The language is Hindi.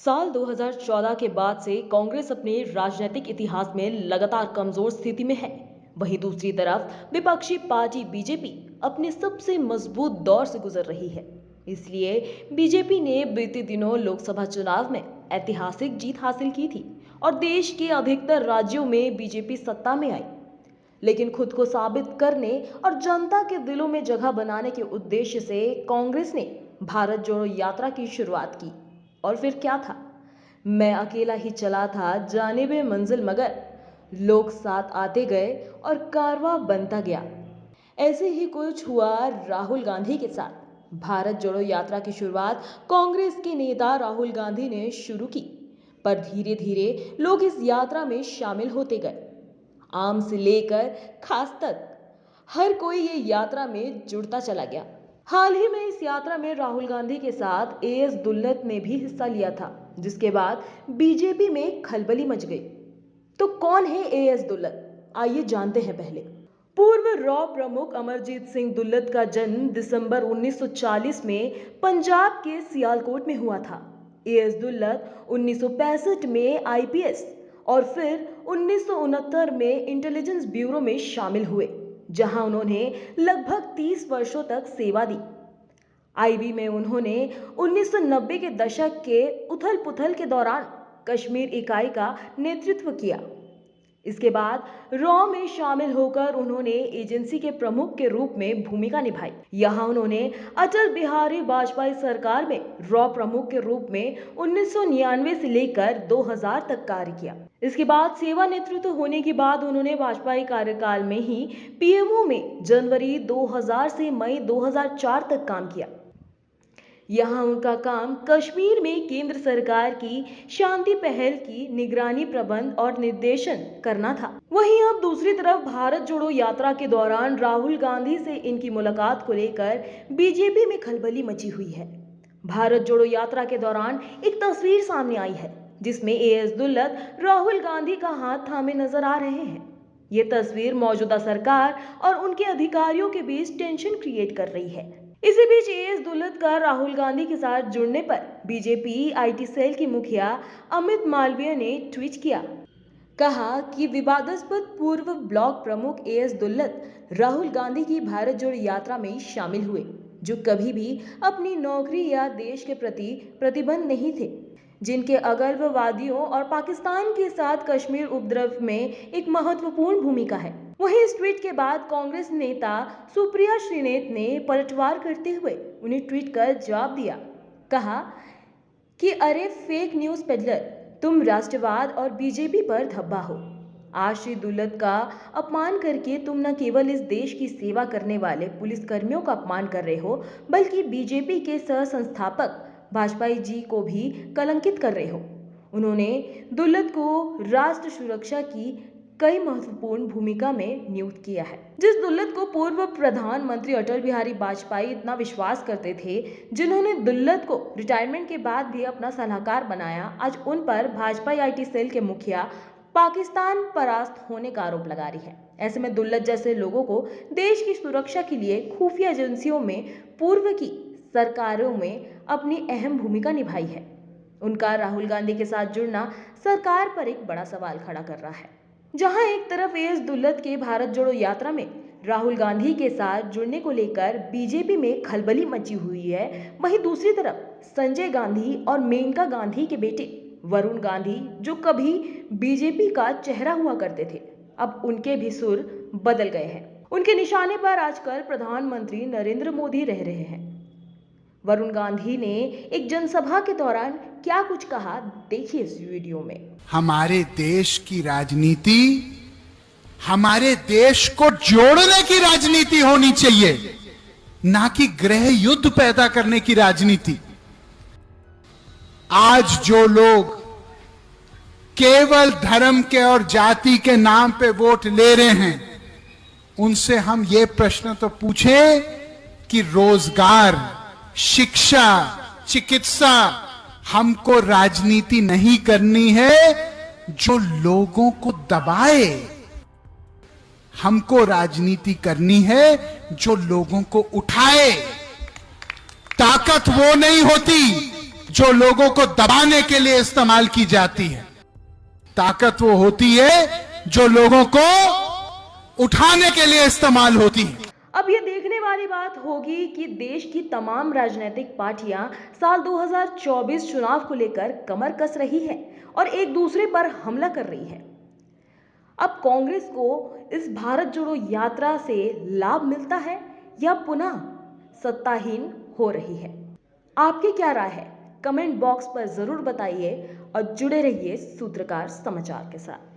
साल 2014 के बाद से कांग्रेस अपने राजनीतिक इतिहास में लगातार कमजोर स्थिति में है। वहीं दूसरी तरफ विपक्षी पार्टी बीजेपी अपने सबसे मजबूत दौर से गुजर रही है। इसलिए बीजेपी ने बीते दिनों लोकसभा चुनाव में ऐतिहासिक जीत हासिल की थी और देश के अधिकतर राज्यों में बीजेपी सत्ता में आई। लेकिन खुद को साबित करने और जनता के दिलों में जगह बनाने के उद्देश्य से कांग्रेस ने भारत जोड़ो यात्रा की शुरुआत की। और फिर क्या था, मैं अकेला ही चला था जानिबे मंजिल, मगर लोग साथ आते गए और कारवां बनता गया। ऐसे ही कुछ हुआ राहुल गांधी के साथ। भारत जोड़ो यात्रा की शुरुआत कांग्रेस के नेता राहुल गांधी ने शुरू की, पर धीरे धीरे लोग इस यात्रा में शामिल होते गए। आम से लेकर खास तक हर कोई ये यात्रा में जुड़ता चला गया। हाल ही में इस यात्रा में राहुल गांधी के साथ एएस दुल्लत ने भी हिस्सा लिया था, जिसके बाद बीजेपी में खलबली मच गई। तो कौन है एएस दुल्लत, आइए जानते हैं। पहले पूर्व रॉ प्रमुख अमरजीत सिंह दुल्लत का जन्म दिसंबर 1940 में पंजाब के सियालकोट में हुआ था। एएस दुल्लत 1965 में आईपीएस और फिर 1969 में इंटेलिजेंस ब्यूरो में शामिल हुए, जहां उन्होंने लगभग 30 वर्षों तक सेवा दी। आईबी में उन्होंने 1990 के दशक के उथल-पुथल के दौरान कश्मीर इकाई का नेतृत्व किया। इसके बाद रॉ में शामिल होकर उन्होंने एजेंसी के प्रमुख के रूप में भूमिका निभाई। यहां उन्होंने अटल बिहारी वाजपेयी सरकार में रॉ प्रमुख के रूप में 1999 से लेकर 2000 तक कार्य किया। इसके बाद सेवा नेतृत्व होने के बाद उन्होंने वाजपेयी कार्यकाल में ही पीएमओ में जनवरी 2000 से मई 2004 तक काम किया। यहाँ उनका काम कश्मीर में केंद्र सरकार की शांति पहल की निगरानी, प्रबंध और निर्देशन करना था। वहीं अब दूसरी तरफ भारत जोड़ो यात्रा के दौरान राहुल गांधी से इनकी मुलाकात को लेकर बीजेपी में खलबली मची हुई है। भारत जोड़ो यात्रा के दौरान एक तस्वीर सामने आई है, जिसमें एएस दुल्लत राहुल गांधी का हाथ थामे नजर आ रहे हैं। ये तस्वीर मौजूदा सरकार और उनके अधिकारियों के बीच टेंशन क्रिएट कर रही है। इसी बीच एएस दुल्लत का राहुल गांधी के साथ जुड़ने पर बीजेपी आईटी सेल की मुखिया अमित मालवीय ने ट्वीट किया। कहा कि विवादास्पद पूर्व ब्लॉक प्रमुख एएस दुल्लत राहुल गांधी की भारत जोड़ो यात्रा में शामिल हुए, जो कभी भी अपनी नौकरी या देश के प्रति प्रतिबद्ध नहीं थे, जिनके अलगाववादियों और पाकिस्तान के साथ कश्मीर उपद्रव में एक महत्वपूर्ण भूमिका है। वहीं इस ट्वीट के बाद कांग्रेस नेता सुप्रिया श्रीनेत ने पलटवार करते हुए उन्हें ट्वीट कर जवाब दिया। कहा कि अरे फेक न्यूज पेडलर, तुम राष्ट्रवाद और बीजेपी पर धब्बा हो। आज श्री दुल्लत का अपमान करके तुम न केवल इस देश की सेवा करने वाले पुलिसकर्मियों का अपमान कर रहे हो, बल्कि बीजेपी के सह संस्थापक वाजपेयी जी को भी कलंकित कर रहे हो। उन्होंने दुल्लत को राष्ट्र सुरक्षा की कई महत्वपूर्ण भूमिका में नियुक्त किया है। जिस दुल्लत को पूर्व प्रधानमंत्री अटल बिहारी वाजपेयी इतना विश्वास करते थे, जिन्होंने दुल्लत को रिटायरमेंट के बाद भी अपना सलाहकार बनाया, आज उन पर भाजपा आईटी सेल के मुखिया पाकिस्तान परास्त होने का आरोप लगा रही है। ऐसे में दुल्लत जैसे लोगों को देश की सुरक्षा के लिए खुफिया एजेंसियों में पूर्व की सरकारों में अपनी अहम भूमिका निभाई है। उनका राहुल गांधी के साथ जुड़ना सरकार पर एक बड़ा सवाल खड़ा कर रहा है। जहां एक तरफ एएस दुल्लत के भारत जोड़ो यात्रा में राहुल गांधी के साथ जुड़ने को लेकर बीजेपी में खलबली मची हुई है, वहीं दूसरी तरफ संजय गांधी और मेनका गांधी के बेटे वरुण गांधी, जो कभी बीजेपी का चेहरा हुआ करते थे, अब उनके भी सुर बदल गए हैं। उनके निशाने पर आजकल प्रधानमंत्री नरेंद्र मोदी रह रहे हैं। वरुण गांधी ने एक जनसभा के दौरान क्या कुछ कहा, देखिए इस वीडियो में। हमारे देश की राजनीति हमारे देश को जोड़ने की राजनीति होनी चाहिए, ना कि गृह युद्ध पैदा करने की राजनीति। आज जो लोग केवल धर्म के और जाति के नाम पे वोट ले रहे हैं, उनसे हम ये प्रश्न तो पूछें कि रोजगार, शिक्षा, चिकित्सा, हमको राजनीति नहीं करनी है जो लोगों को दबाए। हमको राजनीति करनी है जो लोगों को उठाए। ताकत वो नहीं होती जो लोगों को दबाने के लिए इस्तेमाल की जाती है। ताकत वो होती है जो लोगों को उठाने के लिए इस्तेमाल होती है। अब ये देखने वाली बात होगी कि देश की तमाम राजनीतिक पार्टियां साल 2024 चुनाव को लेकर कमर कस रही है और एक दूसरे पर हमला कर रही है। अब कांग्रेस को इस भारत जोड़ो यात्रा से लाभ मिलता है या पुनः सत्ताहीन हो रही है? आपकी क्या राय है? कमेंट बॉक्स पर जरूर बताइए और जुड़े रहिए सूत्रकार समाचार के साथ।